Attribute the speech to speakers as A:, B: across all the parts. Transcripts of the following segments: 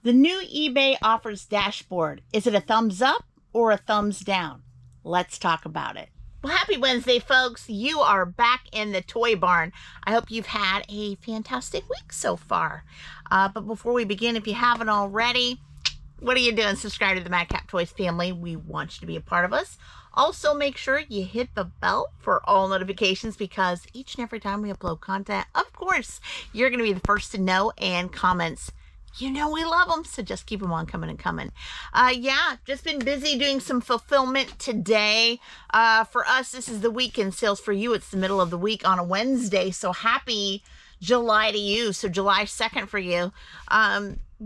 A: The new eBay offers dashboard. Is it a thumbs up or a thumbs down? Let's talk about it. Well, happy Wednesday, folks. You are back in the toy barn. I hope you've had a fantastic week so far. But before we begin, if you haven't already, what are you doing? Subscribe to the Madcap Toys family. We want you to be a part of us. Also, make sure you hit the bell for all notifications because each and every time we upload content, of course, you're going to be the first to know, and comments, you know we love them, so just keep them on coming and coming. Yeah, just been busy doing some fulfillment today. For us, this is the weekend sales. For you, it's the middle of the week on a Wednesday, so happy July to you. So July 2nd for you.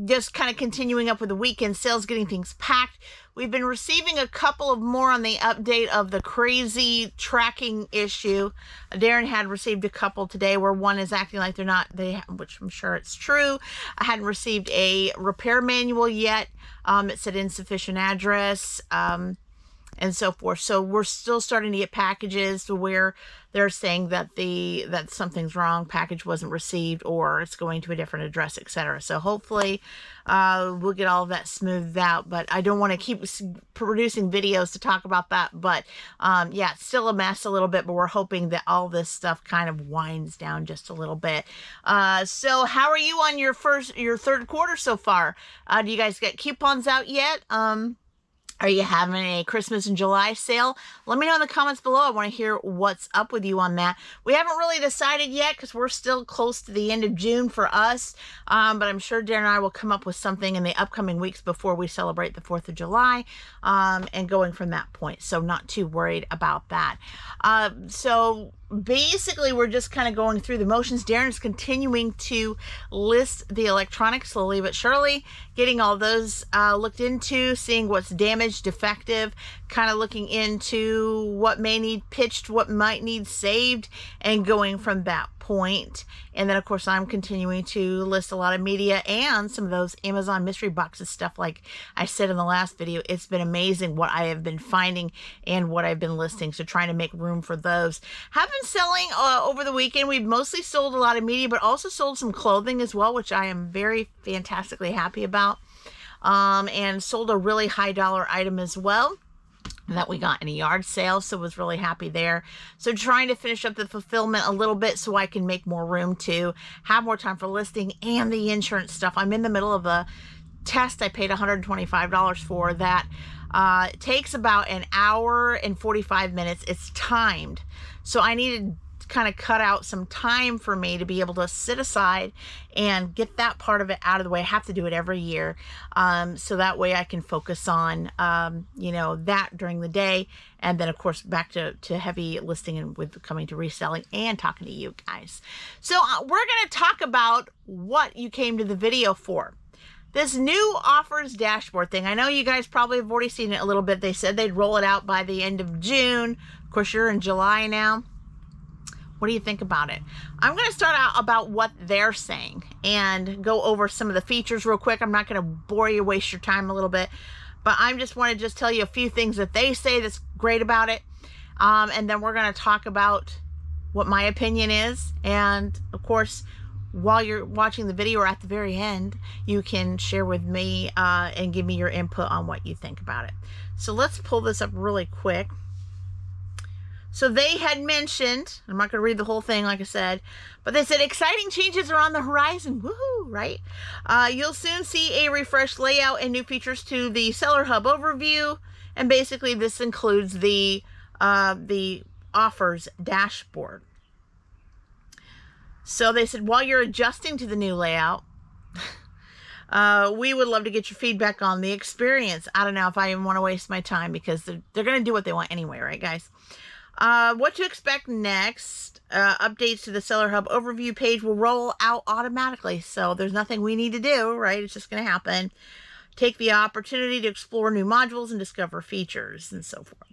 A: Just kind of continuing up with the weekend sales, getting things packed. We've been receiving a couple of more on the update of the crazy tracking issue. Daren had received a couple today where one is acting like they're not, which I'm sure it's true. I hadn't received a repair manual yet. It said insufficient address, and so forth. So we're still starting to get packages to where they're saying that that something's wrong, package wasn't received, or it's going to a different address, etc. So hopefully we'll get all of that smoothed out, but I don't want to keep producing videos to talk about that. But yeah, it's still a mess a little bit, but we're hoping that all this stuff kind of winds down just a little bit. So how are you on your third quarter so far? Do you guys get coupons out yet? Are you having a Christmas in July sale? Let me know in the comments below. I want to hear what's up with you on that. We haven't really decided yet because we're still close to the end of June for us. But I'm sure Daren and I will come up with something in the upcoming weeks before we celebrate the 4th of July and going from that point. So not too worried about that. So basically, we're just kind of going through the motions. Daren is continuing to list the electronics slowly but surely, getting all those looked into, seeing what's damaged, defective, kind of looking into what may need pitched, what might need saved, and going from that point. And then, of course, I'm continuing to list a lot of media and some of those Amazon mystery boxes stuff. Like I said in the last video, it's been amazing what I have been finding and what I've been listing. So trying to make room for those. Have been selling over the weekend. We've mostly sold a lot of media, but also sold some clothing as well, which I am very fantastically happy about. And sold a really high dollar item as well that we got in a yard sale, so was really happy there. So trying to finish up the fulfillment a little bit so I can make more room to have more time for listing and the insurance stuff. I'm in the middle of a test I paid $125 for that. It takes about an hour and 45 minutes. It's timed, so I needed kind of cut out some time for me to be able to sit aside and get that part of it out of the way. I have to do it every year, so that way I can focus on you know, that during the day, and then of course back to heavy listing and with coming to reselling and talking to you guys. So we're going to talk about what you came to the video for. This new offers dashboard thing. I know you guys probably have already seen it a little bit. They said they'd roll it out by the end of June. Of course, you're in July now. What do you think about it? I'm going to start out about what they're saying and go over some of the features real quick. I'm not going to bore you, waste your time a little bit, but I just want to tell you a few things that they say that's great about it. And then we're going to talk about what my opinion is. And of course, while you're watching the video or at the very end, you can share with me and give me your input on what you think about it. So let's pull this up really quick. So they had mentioned, I'm not going to read the whole thing like I said, but they said exciting changes are on the horizon. Woohoo, right? You'll soon see a refreshed layout and new features to the Seller Hub overview. And basically this includes the offers dashboard. So they said, while you're adjusting to the new layout, we would love to get your feedback on the experience. I don't know if I even want to waste my time because they're going to do what they want anyway, right, guys? What to expect next. Updates to the Seller Hub overview page will roll out automatically. So there's nothing we need to do, right? It's just going to happen. Take the opportunity to explore new modules and discover features and so forth.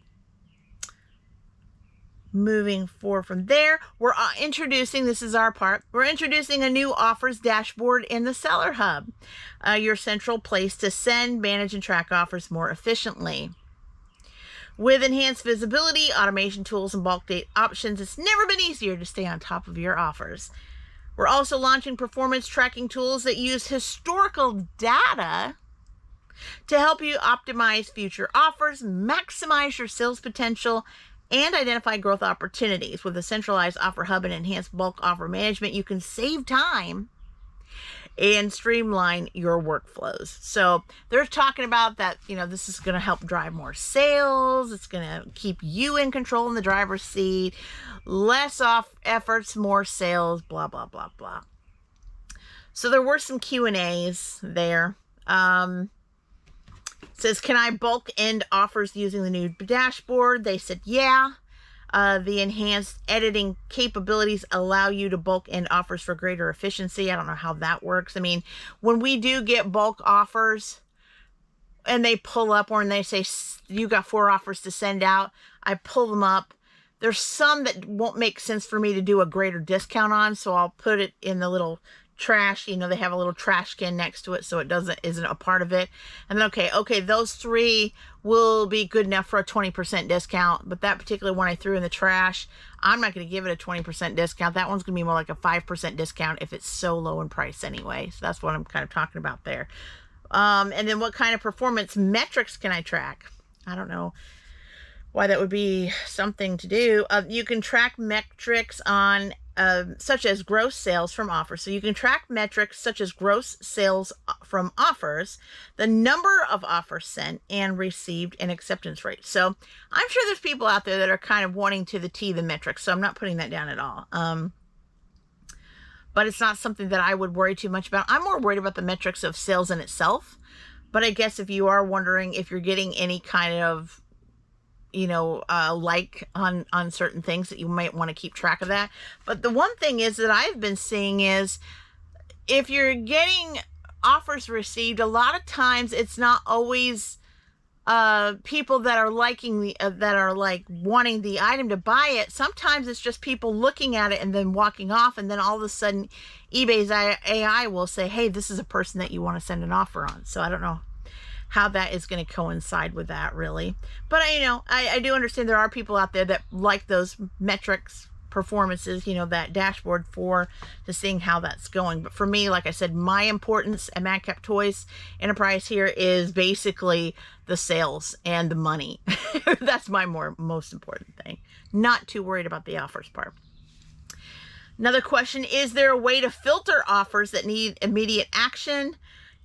A: Moving forward from there, we're introducing, this is our part, we're introducing a new offers dashboard in the Seller Hub. Your central place to send, manage, and track offers more efficiently. With enhanced visibility, automation tools, and bulk date options, it's never been easier to stay on top of your offers. We're also launching performance tracking tools that use historical data to help you optimize future offers, maximize your sales potential, and identify growth opportunities. With a centralized offer hub and enhanced bulk offer management, you can save time and streamline your workflows. So they're talking about that, this is going to help drive more sales. It's going to keep you in control in the driver's seat, less off efforts, more sales, blah, blah, blah, blah. So there were some Q&As there. It says, can I bulk end offers using the new dashboard? They said, yeah. The enhanced editing capabilities allow you to bulk end offers for greater efficiency. I don't know how that works. I mean, when we do get bulk offers and they pull up, or when they say you got 4 offers to send out, I pull them up. There's some that won't make sense for me to do a greater discount on, so I'll put it in the little trash. They have a little trash can next to it, so it isn't a part of it. And then okay, those 3 will be good enough for a 20% discount, but that particular one I threw in the trash, I'm not going to give it a 20% discount. That one's going to be more like a 5% discount if it's so low in price anyway. So that's what I'm kind of talking about there. And then what kind of performance metrics can I track? I don't know why that would be something to do. You can track metrics on such as gross sales from offers. So you can track metrics such as gross sales from offers, the number of offers sent and received, and acceptance rate. So I'm sure there's people out there that are kind of wanting to the T the metrics. So I'm not putting that down at all. But it's not something that I would worry too much about. I'm more worried about the metrics of sales in itself. But I guess if you are wondering if you're getting any kind of like on certain things, that you might want to keep track of that. But the one thing is that I've been seeing is if you're getting offers received, a lot of times it's not always people that are liking that are like wanting the item to buy it. Sometimes it's just people looking at it and then walking off, and then all of a sudden eBay's AI will say, hey, this is a person that you want to send an offer on. So I don't know how that is going to coincide with that, really. But I do understand there are people out there that like those metrics, performances, that dashboard for to seeing how that's going. But for me, like I said, my importance at Madcap Toys Enterprise here is basically the sales and the money. That's my most important thing. Not too worried about the offers part. Another question, is there a way to filter offers that need immediate action?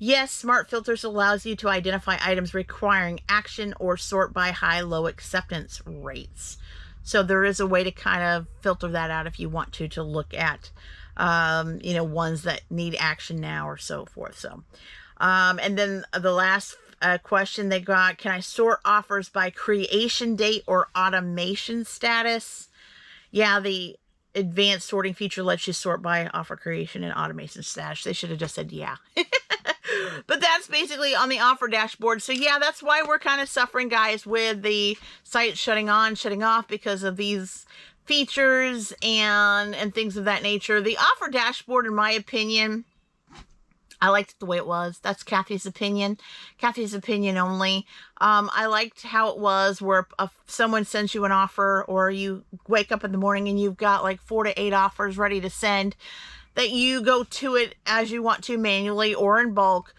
A: Yes, Smart Filters allows you to identify items requiring action or sort by high-low acceptance rates. So there is a way to kind of filter that out if you want to look at, ones that need action now or so forth. So, and then the last question they got, can I sort offers by creation date or automation status? Yeah, the advanced sorting feature lets you sort by offer creation and automation status. They should have just said yeah. But that's basically on the offer dashboard. So yeah, that's why we're kind of suffering, guys, with the site shutting on, shutting off because of these features and things of that nature. The offer dashboard, in my opinion, I liked it the way it was. That's Kathy's opinion. Kathy's opinion only. I liked how it was where if someone sends you an offer, or you wake up in the morning and you've got like 4 to 8 offers ready to send, that you go to it as you want to, manually or in bulk,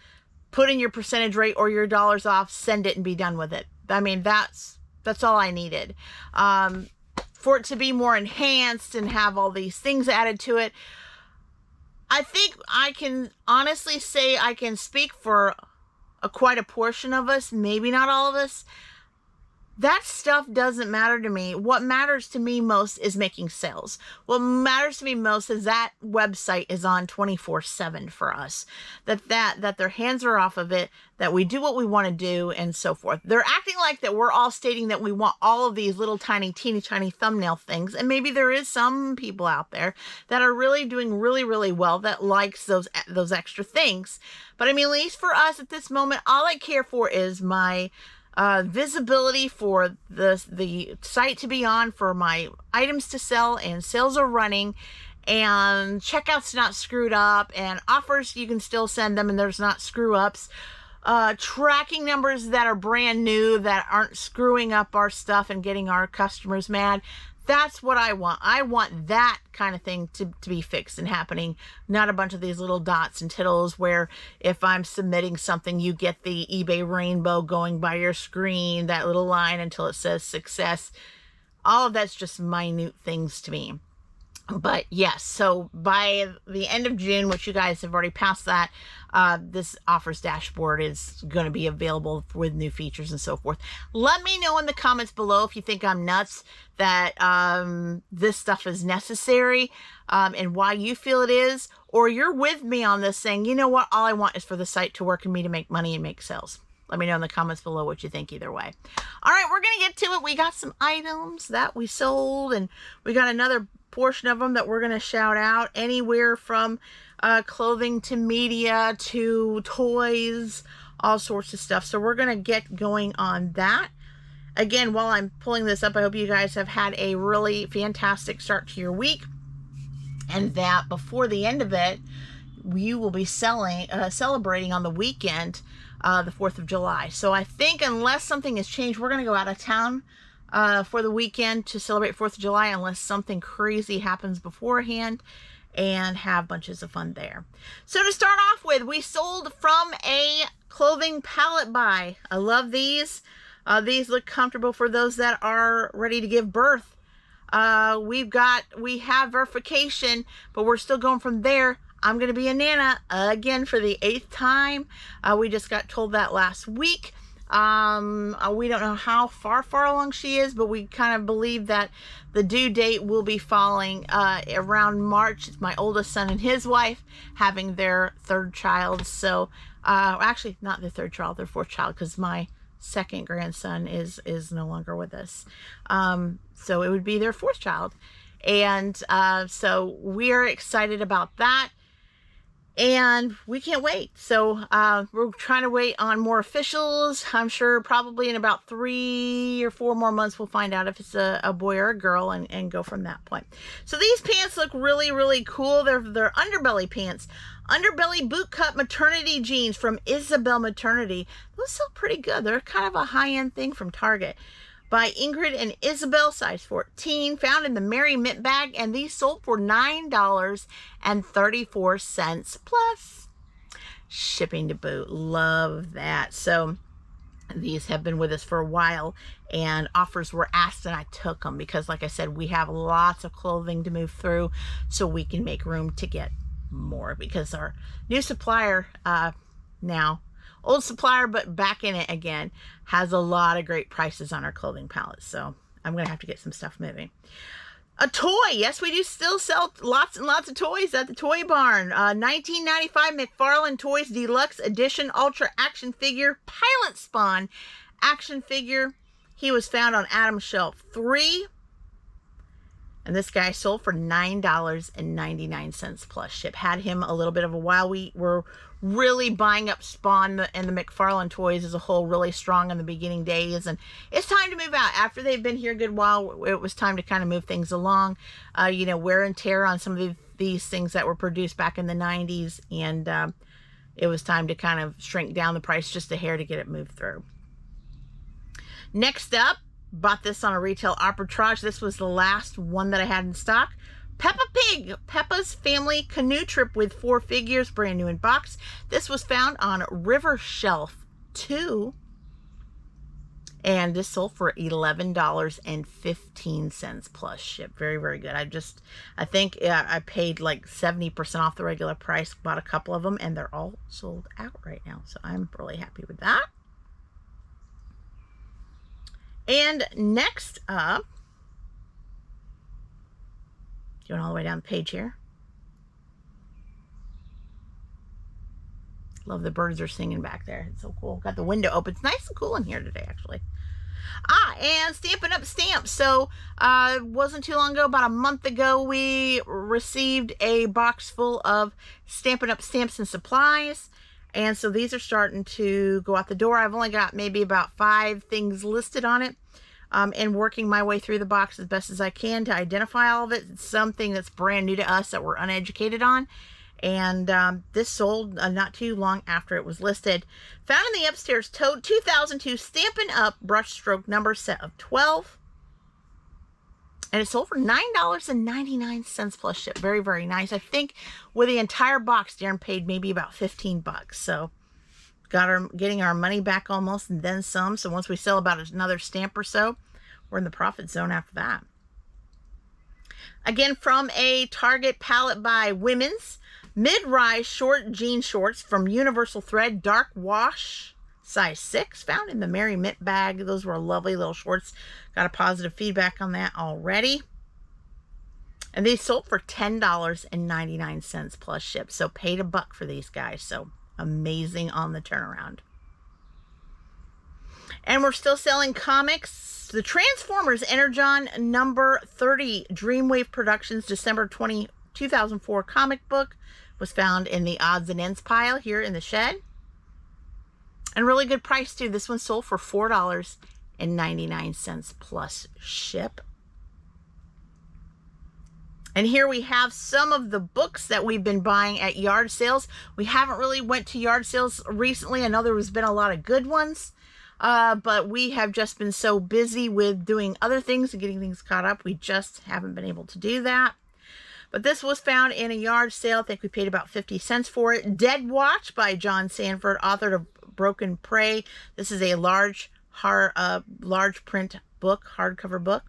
A: put in your percentage rate or your dollars off, send it and be done with it. I mean, that's all I needed. For it to be more enhanced and have all these things added to it, I think I can honestly say I can speak for quite a portion of us, maybe not all of us. That stuff doesn't matter to me. What matters to me most is making sales. What matters to me most is that website is on 24/7 for us. That their hands are off of it, that we do what we want to do, and so forth. They're acting like that we're all stating that we want all of these little tiny, teeny tiny thumbnail things. And maybe there is some people out there that are really doing really, really well that likes those extra things. But I mean, at least for us at this moment, all I care for is my visibility for the site to be on, for my items to sell, and sales are running, and checkouts not screwed up, and offers you can still send them and there's not screw ups, tracking numbers that are brand new that aren't screwing up our stuff and getting our customers mad. That's what I want. I want that kind of thing to be fixed and happening, not a bunch of these little dots and tittles where if I'm submitting something, you get the eBay rainbow going by your screen, that little line until it says success. All of that's just minute things to me. But yes, so by the end of June, which you guys have already passed that, this offers dashboard is going to be available with new features and so forth. Let me know in the comments below if you think I'm nuts that this stuff is necessary and why you feel it is, or you're with me on this saying, you know what, all I want is for the site to work and me to make money and make sales. Let me know in the comments below what you think either way. All right, we're going to get to it. We got some items that we sold, and we got another portion of them that we're going to shout out, anywhere from clothing to media to toys, all sorts of stuff. So we're going to get going on that. Again, while I'm pulling this up, I hope you guys have had a really fantastic start to your week, and that before the end of it, you will be celebrating on the weekend, the 4th of July. So I think unless something has changed, we're going to go out of town for the weekend to celebrate 4th of July, unless something crazy happens beforehand, and have bunches of fun there. So to start off with, we sold from a clothing pallet buy. I love these. These look comfortable for those that are ready to give birth. We have verification, but we're still going from there. I'm going to be a Nana again for the 8th time. We just got told that last week. We don't know how far along she is, but we kind of believe that the due date will be falling around March. It's my oldest son and his wife having their 3rd child. So actually not their 3rd child, their 4th child, because my 2nd grandson is no longer with us. So it would be their 4th child. And so we're excited about that. And we can't wait. So we're trying to wait on more officials. I'm sure probably in about 3 or 4 more months we'll find out if it's a boy or a girl, and go from that point. So these pants look really, really cool. They're underbelly pants. Underbelly boot cut maternity jeans from Isabel Maternity. Those sell pretty good. They're kind of a high-end thing from Target. By Ingrid and Isabel, size 14, found in the Mary Mint bag, and these sold for $9.34 plus shipping to boot. Love that. So these have been with us for a while, and offers were asked, and I took them because, like I said, we have lots of clothing to move through, so we can make room to get more, because our new supplier now, old supplier, but back in it again, has a lot of great prices on our clothing pallets. So I'm going to have to get some stuff moving. A toy. Yes, we do still sell lots and lots of toys at the Toy Barn. 1995 McFarlane Toys Deluxe Edition Ultra Action Figure Pilot Spawn action figure. He was found on Adam's Shelf 3. And this guy sold for $9.99 plus ship. Had him a little bit of a while. We were really buying up Spawn and the McFarlane toys as a whole really strong in the beginning days. And it's time to move out. After they've been here a good while, it was time to kind of move things along. You know, wear and tear on some of these things that were produced back in the 90s. And it was time to kind of shrink down the price just a hair to get it moved through. Next up, bought this on a retail arbitrage. This was the last one that I had in stock. Peppa Pig, Peppa's Family Canoe Trip with 4 figures, brand new in box. This was found on River Shelf 2. And this sold for $11.15 plus ship. Very, very good. I think I paid like 70% off the regular price, bought a couple of them, and they're all sold out right now. So I'm really happy with that. And next up, going all the way down the page here. Love the birds are singing back there. It's so cool. Got the window open. It's nice and cool in here today, actually. And Stampin' Up stamps. So, wasn't too long ago, about a month ago, we received a box full of Stampin' Up stamps and supplies. And so these are starting to go out the door. I've only got maybe about 5 things listed on it. And working my way through the box as best as I can to identify all of it. It's something that's brand new to us that we're uneducated on. And this sold not too long after it was listed. Found in the upstairs tote, 2002 Stampin' Up brushstroke number set of 12. And it sold for $9.99 plus ship. Very, very nice. I think with the entire box, Daren paid maybe about 15 bucks. So getting our money back almost and then some. So once we sell about another stamp or so, we're in the profit zone after that. Again, from a Target palette by Women's. Mid-rise short jean shorts from Universal Thread, dark wash, size 6, found in the Mary Mint bag. Those were lovely little shorts. Got a positive feedback on that already. And these sold for $10.99 plus ship. So paid a buck for these guys. So amazing on the turnaround. And we're still selling comics. The Transformers Energon number 30 Dreamwave Productions December 2004 comic book was found in the odds and ends pile here in the shed. And really good price too. This one sold for $4.99 plus ship. And here we have some of the books that we've been buying at yard sales. We haven't really went to yard sales recently. I know there has been a lot of good ones, but we have just been so busy with doing other things and getting things caught up. We just haven't been able to do that. But this was found in a yard sale. I think we paid about 50 cents for it. Dead Watch by John Sanford, author of Broken Prey. This is a large print book, hardcover book.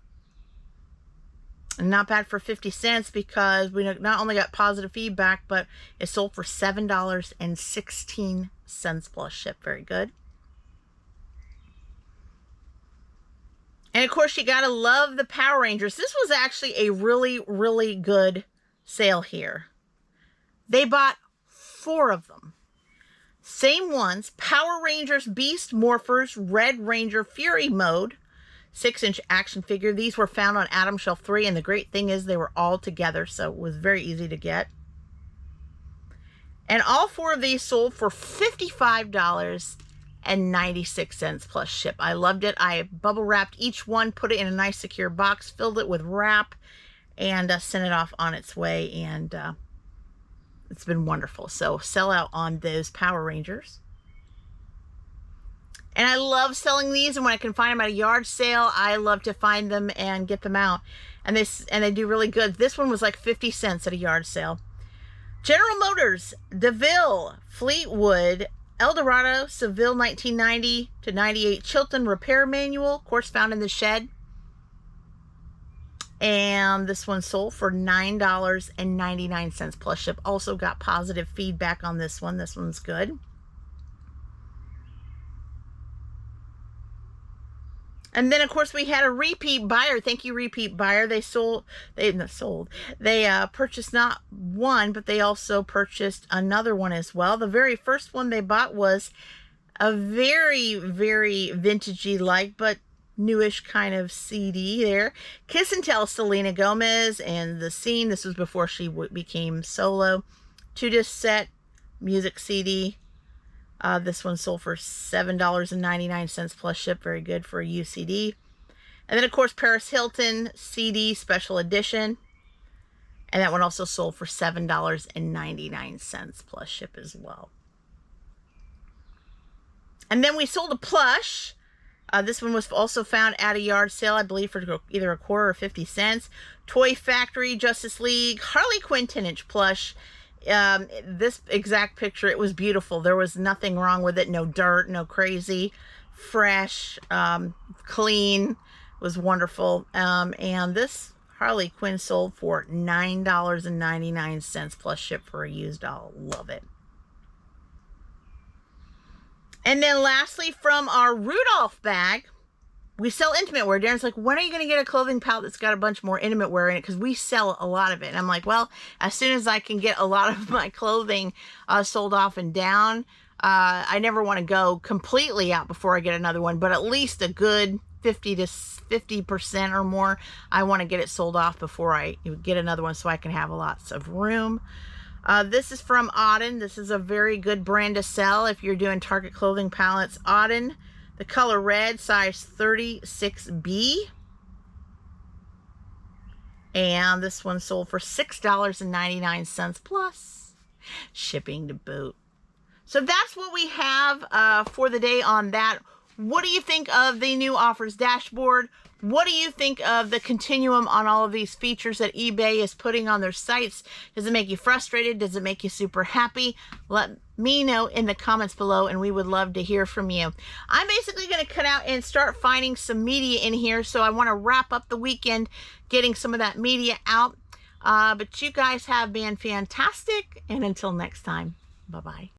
A: And not bad for 50 cents because we not only got positive feedback, but it sold for $7.16 plus ship. Very good. And of course, you gotta love the Power Rangers. This was actually a really, really good sale here. They bought 4 of them. Same ones. Power Rangers Beast Morphers Red Ranger Fury Mode 6-inch action figure. These were found on Adam Shelf 3, and the great thing is they were all together, so it was very easy to get. And all 4 of these sold for $55.96 plus ship. I loved it. I bubble wrapped each one, put it in a nice secure box, filled it with wrap, and sent it off on its way. And it's been wonderful. So sell out on those Power Rangers. And I love selling these, and when I can find them at a yard sale, I love to find them and get them out. And they do really good. This one was like 50 cents at a yard sale. General Motors, DeVille, Fleetwood, Eldorado, Seville 1990 to 98 Chilton Repair Manual, of course found in the shed. And this one sold for $9.99 plus ship. Also got positive feedback on this one. This one's good. And then, of course, we had a repeat buyer. Thank you, repeat buyer. They purchased not one, but they also purchased another one as well. The very first one they bought was a very, very vintagey-like, but newish kind of CD there. Kiss and Tell Selena Gomez and The Scene. This was before she became solo. 2-disc set, music CD. This one sold for $7.99 plus ship. Very good for a UCD. And then, of course, Paris Hilton CD Special Edition. And that one also sold for $7.99 plus ship as well. And then we sold a plush. This one was also found at a yard sale, I believe, for either a quarter or 50 cents. Toy Factory Justice League Harley Quinn 10-inch plush. This exact picture, it was beautiful. There was nothing wrong with it. No dirt, no crazy. Fresh, clean. It was wonderful. And this Harley Quinn sold for $9.99 plus ship for a used doll. Love it. And then lastly, from our Rudolph bag, we sell intimate wear. Daren's like, when are you going to get a clothing palette that's got a bunch more intimate wear in it? Because we sell a lot of it. And I'm like, well, as soon as I can get a lot of my clothing sold off and down, I never want to go completely out before I get another one, but at least a good 50% or more. I want to get it sold off before I get another one so I can have lots of room. This is from Auden. This is a very good brand to sell if you're doing Target clothing palettes. Auden, the color red, size 36B. And this one sold for $6.99 plus shipping to boot. So that's what we have for the day on that. What do you think of the new offers dashboard? What do you think of the continuum on all of these features that eBay is putting on their sites? Does it make you frustrated? Does it make you super happy? Let me know in the comments below, and we would love to hear from you. I'm basically going to cut out and start finding some media in here, so I want to wrap up the weekend getting some of that media out. But you guys have been fantastic, and until next time, bye-bye.